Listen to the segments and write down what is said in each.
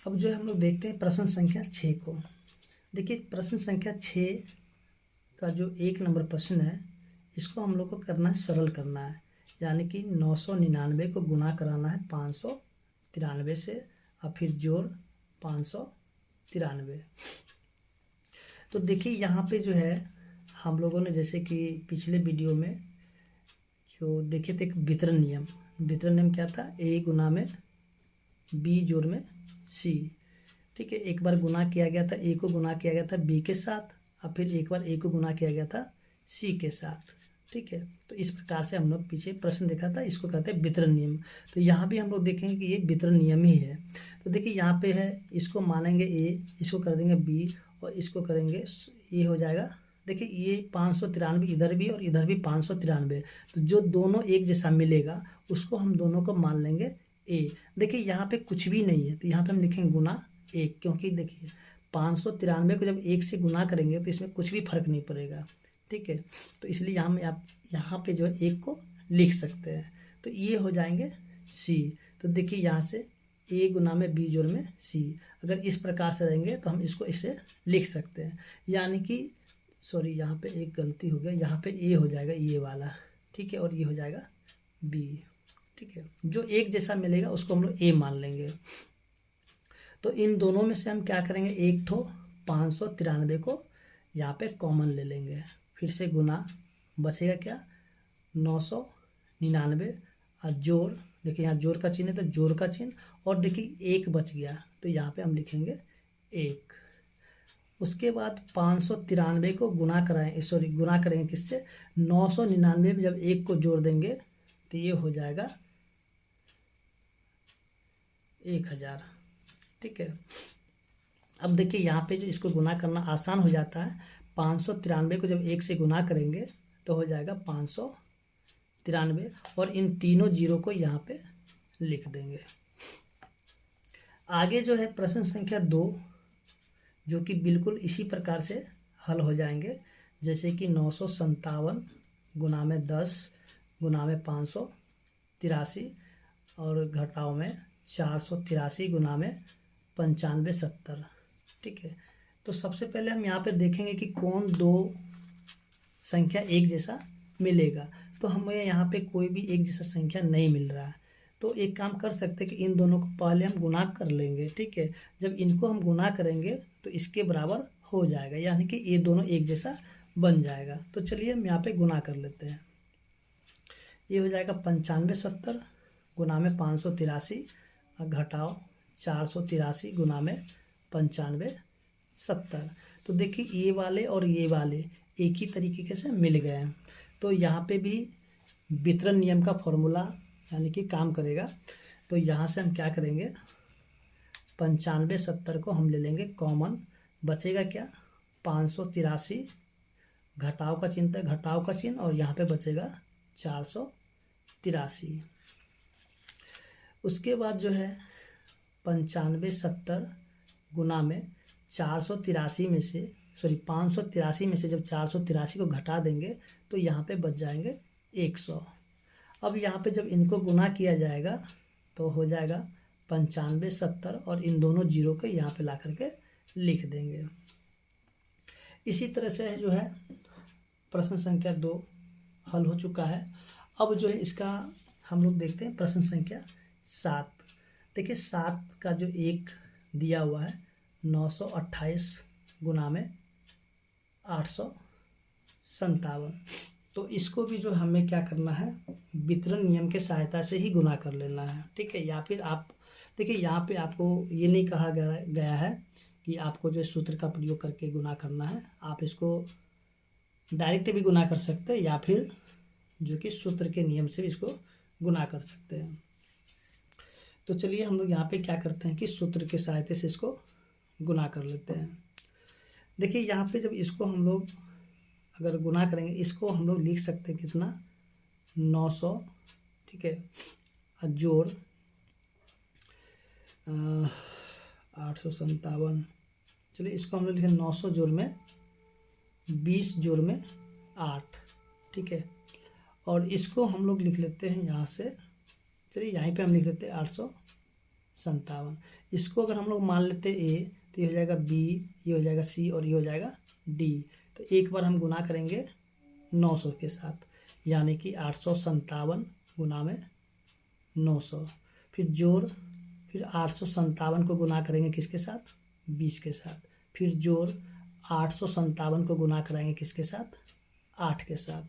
अब जो है हम लोग देखते हैं प्रश्न संख्या 6 को। देखिए प्रश्न संख्या 6 का जो 1 नंबर प्रश्न है, इसको हम लोग को करना है, सरल करना है। यानी कि 999 को गुना कराना है 593 से और फिर जोड़ 593। तो देखिए यहाँ पे जो है हम लोगों ने जैसे कि पिछले वीडियो में जो देखे थे, एक वितरण नियम। वितरण नियम क्या था? ए गुना में बी जोड़ में सी। ठीक है, एक बार गुना किया गया था, ए को गुना किया गया था बी के साथ और फिर एक बार ए को गुना किया गया था सी के साथ। ठीक है, तो इस प्रकार से हम लोग पीछे प्रश्न देखा था, इसको कहते हैं वितरण नियम। तो यहाँ भी हम लोग देखेंगे कि ये वितरण नियम ही है। तो देखिए यहाँ पे है, इसको मानेंगे ए, इसको कर देंगे बी और इसको करेंगे, ये हो जाएगा। देखिए ये 593 इधर भी और इधर भी 593, तो जो दोनों एक जैसा मिलेगा उसको हम दोनों को मान लेंगे ए। देखिए यहाँ पे कुछ भी नहीं है तो यहाँ पे हम लिखेंगे गुना 1, क्योंकि देखिए 593 को जब 1 से गुना करेंगे तो इसमें कुछ भी फर्क नहीं पड़ेगा। ठीक है, तो इसलिए यहाँ में आप यहाँ पे जो है 1 को लिख सकते हैं। तो ये हो जाएंगे सी। तो देखिए यहाँ से ए गुना में बी जोड़ में सी, अगर इस प्रकार से रहेंगे तो हम इसको इसे लिख सकते हैं। यानी कि सॉरी, यहाँ पे एक गलती हो गया, यहाँ पे ए हो जाएगा ये वाला। ठीक है, और ये हो जाएगा बी। ठीक है, जो एक जैसा मिलेगा उसको हम लोग ए मान लेंगे। तो इन दोनों में से हम क्या करेंगे, एक ठो 593 को यहाँ पे कॉमन ले लेंगे, फिर से गुना, बचेगा क्या 999 और जोड़, देखिए यहाँ जोड़ का चिन्ह है तो जोड़ का चिन्ह, और देखिए एक बच गया तो यहाँ पे हम लिखेंगे 1। उसके बाद 593 को गुना कराएं, सॉरी गुना करेंगे किससे, 999 में जब 1 को जोड़ देंगे तो ये हो जाएगा 1000। ठीक है, अब देखिए यहाँ पे जो इसको गुना करना आसान हो जाता है। 593 को जब 1 से गुना करेंगे तो हो जाएगा 593, और इन तीनों जीरो को यहाँ पे लिख देंगे। आगे जो है प्रश्न संख्या 2, जो कि बिल्कुल इसी प्रकार से हल हो जाएंगे, जैसे कि 957 गुना में 10 गुना में 583 और घटाव में 483 गुना में 9570। ठीक है, तो सबसे पहले हम यहाँ पे देखेंगे कि कौन दो संख्या एक जैसा मिलेगा। तो हमें यहाँ पे कोई भी एक जैसा संख्या नहीं मिल रहा है, तो एक काम कर सकते हैं कि इन दोनों को पहले हम गुना कर लेंगे। ठीक है, जब इनको हम गुना करेंगे तो इसके बराबर हो जाएगा, यानी कि ये दोनों एक जैसा बन जाएगा। तो चलिए हम यहाँ पे गुना कर लेते हैं। ये हो जाएगा 9570 गुना में 583 और घटाओ 483 गुना में 9570। तो देखिए ये वाले और ये वाले एक ही तरीके से मिल गए हैं, तो यहाँ पे भी वितरण नियम का फॉर्मूला यानी कि काम करेगा। तो यहाँ से हम क्या करेंगे, 9570 को हम ले लेंगे कॉमन, बचेगा क्या 583, घटाव का चिन्ह है, घटाव का चिन्ह, और यहाँ पे बचेगा 483। उसके बाद जो है 9570 गुना में 483 में से, सॉरी 583 में से जब 483 को घटा देंगे तो यहाँ पे बच जाएंगे 100। अब यहाँ पे जब इनको गुना किया जाएगा तो हो जाएगा 9570, और इन दोनों जीरो को यहाँ पे ला करके लिख देंगे। इसी तरह से जो है प्रश्न संख्या 2 हल हो चुका है। अब जो है इसका हम लोग देखते हैं प्रश्न संख्या 7। देखिए 7 का जो एक दिया हुआ है 928 गुना में 857, तो इसको भी जो हमें क्या करना है, वितरण नियम के सहायता से ही गुना कर लेना है। ठीक है, या फिर आप देखिए यहाँ पे आपको ये नहीं कहा गया है कि आपको जो सूत्र का प्रयोग करके गुना करना है, आप इसको डायरेक्ट भी गुना कर सकते हैं या फिर जो कि सूत्र के नियम से भी इसको गुना कर सकते हैं। तो चलिए हम लोग यहाँ पे क्या करते हैं कि सूत्र के सहायता से इसको गुना कर लेते हैं। देखिए यहाँ पे जब इसको हम लोग अगर गुना करेंगे, इसको हम लोग लिख सकते हैं कितना 900। ठीक है, जोड़ 857, चलिए इसको हम लोग लिखें 900 जोड़ में 20 जोड़ में 8। ठीक है, और इसको हम लोग लिख लेते हैं यहाँ से, चलिए यहीं पे हम लिख लेते हैं 57। इसको अगर हम लोग मान लेते ए, तो ये हो जाएगा बी, ये हो जाएगा सी और ये हो जाएगा डी। तो एक बार हम गुना करेंगे 900 के साथ, यानी कि 857 गुना में 900। फिर जोड़, फिर 857 को गुना करेंगे किसके साथ, 20 के साथ। फिर जोड़ 857 को गुना कराएंगे किसके साथ, 8 के साथ।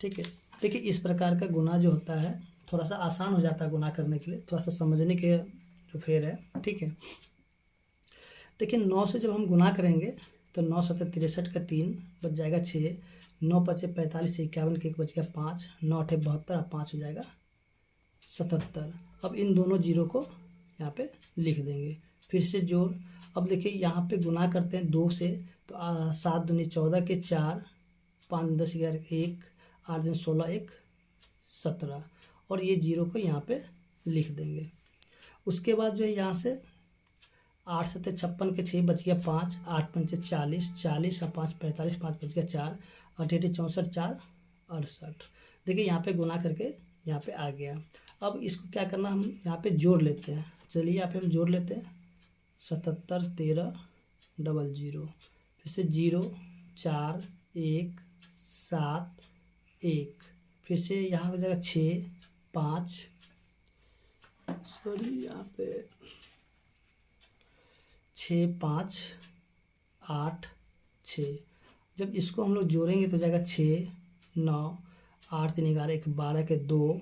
ठीक है, देखिए इस प्रकार का गुना जो होता है थोड़ा सा आसान हो जाता है गुना करने के लिए, थोड़ा सा समझने के जो फेर है। ठीक है, देखिए 9 से जब हम गुना करेंगे तो 9 7 63 का 3 बच जाएगा 6, 9 5 45 51 के 1 बच गया 5, 9 8 72 और 5 हो जाएगा 77। अब इन दोनों जीरो को यहाँ पे लिख देंगे। फिर से जोड़, अब देखिए यहाँ पे गुना करते हैं 2 से, तो 7 दूनी 14 के 4, 5 10 11 1, 8 दिन 16 1 17, और ये जीरो को यहाँ पे लिख देंगे। उसके बाद जो है यहाँ से 8 7 56 के 6 बच गया 5, 8 5 40, 40 और 5 45, 5 बच गया 4, 8 8 64 4 68। देखिए यहाँ पे गुना करके यहाँ पे आ गया। अब इसको क्या करना, हम यहाँ पे जोड़ लेते हैं। चलिए यहाँ पे हम जोड़ लेते हैं 77 13 00, फिर से 0 4 1 7 1, फिर से यहाँ हो जाएगा 6 5, सॉरी यहाँ पे 6 5 8 6। जब इसको हम लोग जोड़ेंगे तो जाएगा 6 9 8 3 11 1 12 के 2,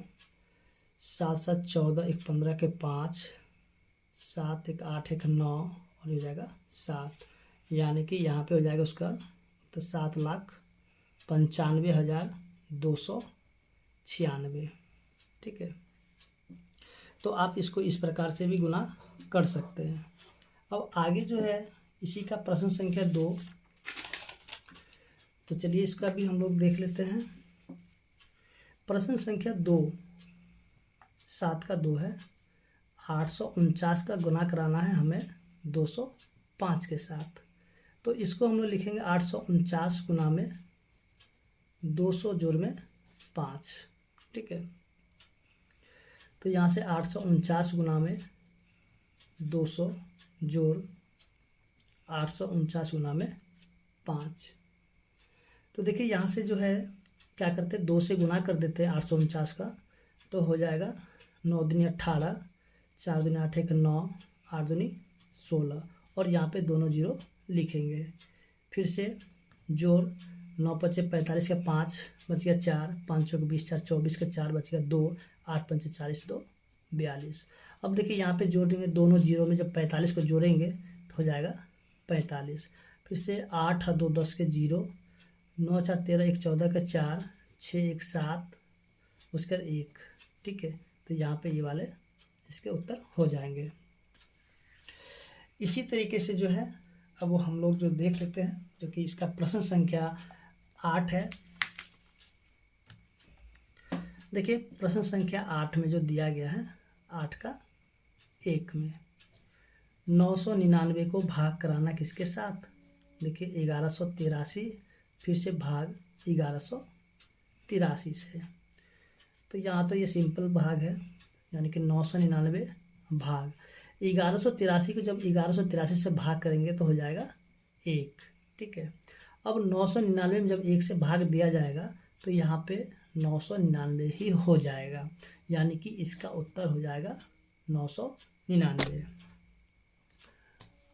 7 7 14 1 15 के 5, 7 1 8 1 9 और ये जाएगा 7, यानी कि यहाँ पे हो जाएगा उसका तो 7,95,296। ठीक है, तो आप इसको इस प्रकार से भी गुना कर सकते हैं। अब आगे जो है इसी का प्रश्न संख्या 2, तो चलिए इसका भी हम लोग देख लेते हैं। प्रश्न संख्या 2 7 का 2 है, 849 का गुना कराना है हमें 205 के साथ। तो इसको हम लोग लिखेंगे 849 गुना में 200 जोड़ में 5। ठीक है, तो यहाँ से 849 गुना में 200 जोड़ 849 गुना में 5। तो देखिए यहाँ से जो है क्या करते हैं, 2 से गुना कर देते हैं 849 का, तो हो जाएगा 9 दूनी 18, 4 दूनी 8 1 9, 8 दूनी 16, और यहाँ पे दोनों जीरो लिखेंगे। फिर से जोड़ 9 5 45 का 5 बच गया 4, 5 चौक 20 4 24 का 4 बच गया 2, 8 5 40 2 42। अब देखिए यहाँ पे जोड़ेंगे दोनों जीरो में, जब 45 को जोड़ेंगे तो हो जाएगा 45। फिर से 8 और 2 10 के 0, 9 4 13 1 14 का 4, 6 1 7, उसके बाद 1। ठीक है, तो यहाँ पे ये वाले इसके उत्तर हो जाएंगे। इसी तरीके से जो है अब वो हम लोग जो देख लेते हैं, जो कि इसका प्रश्न संख्या 8 है। देखिए प्रश्न संख्या 8 में जो दिया गया है 8 का 1 में 999 को भाग कराना किसके साथ, देखिए 1183, फिर से भाग 1183 से। तो यहाँ तो ये सिंपल भाग है, यानी कि 999 भाग 1183 को जब 1183 से भाग करेंगे तो हो जाएगा 1। ठीक है, अब 999 में जब 1 से भाग दिया जाएगा तो यहाँ पे 999 ही हो जाएगा, यानी कि इसका उत्तर हो जाएगा 999।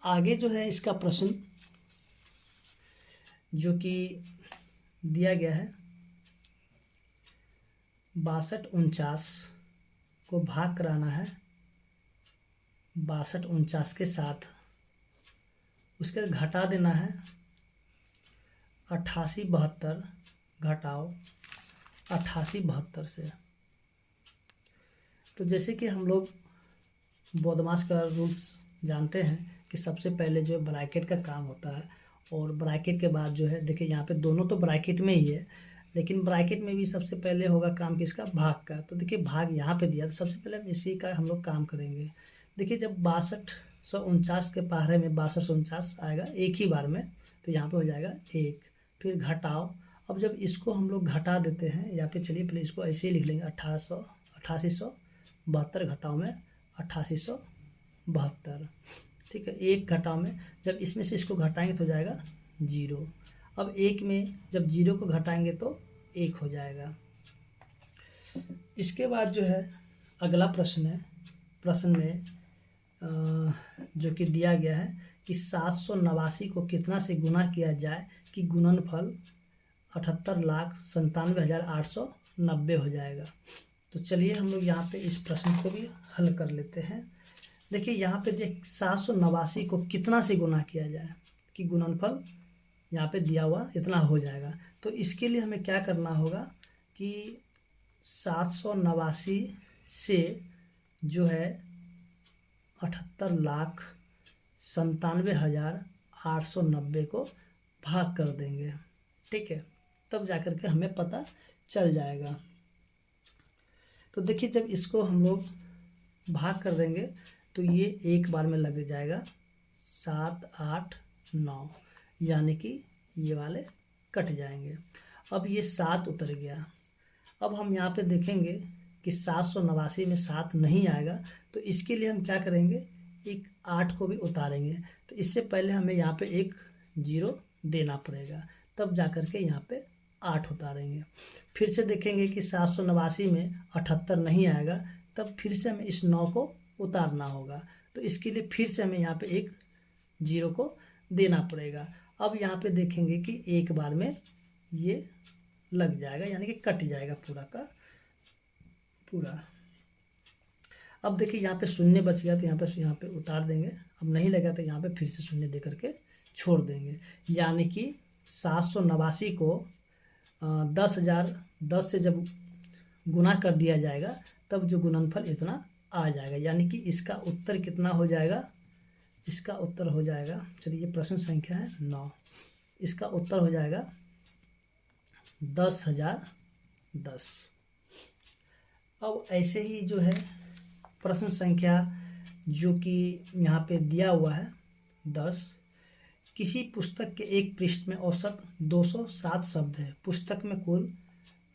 आगे जो है इसका प्रश्न जो कि दिया गया है 62 49 को भाग कराना है 62 49 के साथ, उसके घटा देना है 88 72 घटाओ 88 72 से। तो जैसे कि हम लोग बॉडमास का रूल्स जानते हैं कि सबसे पहले जो है ब्रैकेट का काम होता है, और ब्रैकेट के बाद जो है देखिए यहाँ पे दोनों तो ब्रैकेट में ही है, लेकिन ब्रैकेट में भी सबसे पहले होगा काम किसका, भाग का। तो देखिए भाग यहाँ पे दिया, तो सबसे पहले हम इसी का हम लोग काम करेंगे। देखिए जब 6249 के पहाड़े में 6249 आएगा एक ही बार में, तो यहाँ पे हो जाएगा 1, फिर घटाओ। अब जब इसको हम लोग घटा देते हैं, यहाँ पे चलिए पहले इसको ऐसे ही लिख लेंगे 8872 घटाओ में 8872, 72। ठीक है, एक घटाव में जब इसमें से इसको घटाएंगे तो हो जाएगा 0। अब एक में जब 0 को घटाएंगे तो 1 हो जाएगा। इसके बाद जो है अगला प्रश्न है। प्रश्न में जो कि दिया गया है कि 789 को कितना से गुना किया जाए कि गुणनफल 78,97,890 हो जाएगा। तो चलिए हम लोग यहाँ पे इस प्रश्न को भी हल कर लेते हैं। देखिए यहाँ पे 789 को कितना से गुना किया जाए कि गुणनफल यहाँ पे दिया हुआ इतना हो जाएगा। तो इसके लिए हमें क्या करना होगा कि 789 से जो है 78,97,890 को भाग कर देंगे। ठीक है, तब जाकर के हमें पता चल जाएगा। तो देखिए जब इसको हम लोग भाग कर देंगे तो ये एक बार में लग जाएगा 7, 8, 9, यानी कि ये वाले कट जाएंगे। अब ये 7 उतर गया। अब हम यहाँ पे देखेंगे कि 789 में 7 नहीं आएगा, तो इसके लिए हम क्या करेंगे, एक 8 को भी उतारेंगे। तो इससे पहले हमें यहाँ पे एक 0 देना पड़ेगा, तब जाकर के यहाँ पे 8 उतारेंगे। फिर से देखेंगे कि 789 में 78 नहीं आएगा, तब फिर से हमें इस 9 को उतारना होगा। तो इसके लिए फिर से हमें यहाँ पे एक 0 को देना पड़ेगा। अब यहाँ पे देखेंगे कि एक बार में ये लग जाएगा, यानी कि कट जाएगा पूरा का पूरा। अब देखिए यहाँ पे शून्य बच गया, तो यहाँ पे उतार देंगे। अब नहीं लगा तो यहाँ पे फिर से शून्य दे करके छोड़ देंगे, यानी कि 789 को 10,010 से जब गुना कर दिया जाएगा तब जो गुणनफल इतना आ जाएगा, यानी कि इसका उत्तर कितना हो जाएगा। इसका उत्तर हो जाएगा, चलिए ये प्रश्न संख्या है 9, इसका उत्तर हो जाएगा 10,010। अब ऐसे ही जो है प्रश्न संख्या जो कि यहाँ पे दिया हुआ है 10, किसी पुस्तक के एक पृष्ठ में औसत 207 शब्द है। पुस्तक में कुल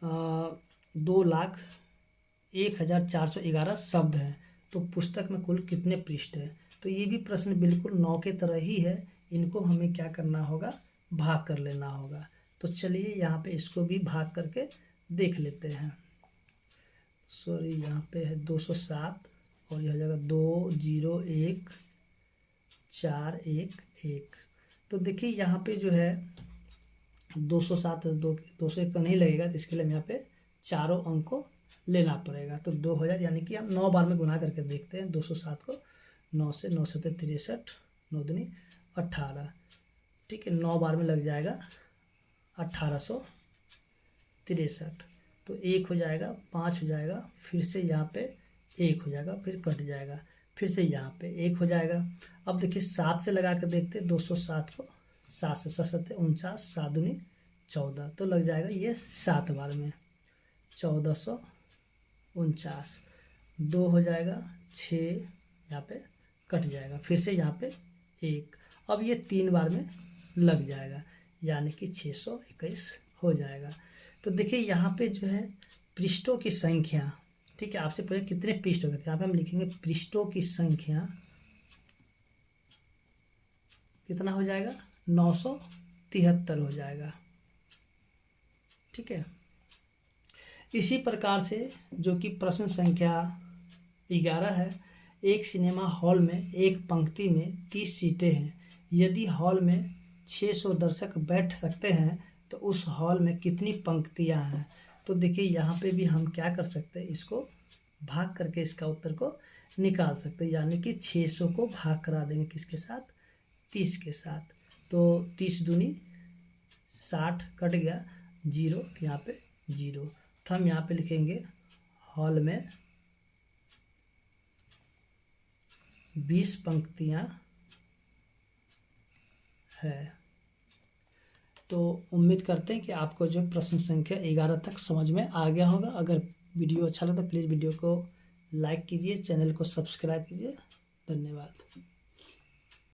2,01,411 शब्द हैं, तो पुस्तक में कुल कितने पृष्ठ है। तो ये भी प्रश्न बिल्कुल 9 के तरह ही है, इनको हमें क्या करना होगा, भाग कर लेना होगा। तो चलिए यहाँ पे इसको भी भाग करके देख लेते हैं। सॉरी, यहाँ पे है 207 और यह हो जाएगा 2,0,1,4,1,1। तो देखिए यहाँ पे जो है 207 201 तो नहीं लगेगा, तो इसके लिए हम यहाँ पे चारों अंक को लेना पड़ेगा। तो 2000, यानी कि हम 9 बार में गुना करके देखते हैं 207 को। 9 से 9 7 63, 9 दूनी 18। ठीक है, 9 बार में लग जाएगा 1863। तो 1 हो जाएगा, 5 हो जाएगा, फिर से यहाँ पे 1 हो जाएगा, फिर कट जाएगा, फिर से यहाँ पे 1 हो जाएगा। अब देखिए 7 से लगा कर देखते हैं 207 को। 7 से 7 49, 7 दूनी 14, तो लग जाएगा ये 7 बार में 1449। 2 हो जाएगा, 6 यहाँ पे कट जाएगा, फिर से यहाँ पे 1। अब ये 3 बार में लग जाएगा, यानी कि 621 हो जाएगा। तो देखिए यहाँ पे जो है पृष्ठों की संख्या, ठीक है, आपसे पूछे कितने पृष्ठ होंगे, यहाँ पे हम लिखेंगे पृष्ठों की संख्या कितना हो जाएगा, 973 हो जाएगा। ठीक है, इसी प्रकार से जो कि प्रश्न संख्या 11 है, एक सिनेमा हॉल में एक पंक्ति में 30 सीटें हैं। यदि हॉल में 600 दर्शक बैठ सकते हैं तो उस हॉल में कितनी पंक्तियां हैं। तो देखिए यहाँ पे भी हम क्या कर सकते हैं, इसको भाग करके इसका उत्तर को निकाल सकते हैं, यानी कि 600 को भाग करा देंगे किसके साथ, 30 के साथ। तो 30 दूनी 60, कट गया 0, यहाँ पे 0। तो हम यहाँ पे लिखेंगे हॉल में 20 पंक्तियाँ है। तो उम्मीद करते हैं कि आपको जो प्रश्न संख्या 11 तक समझ में आ गया होगा। अगर वीडियो अच्छा लगा तो प्लीज़ वीडियो को लाइक कीजिए, चैनल को सब्सक्राइब कीजिए। धन्यवाद।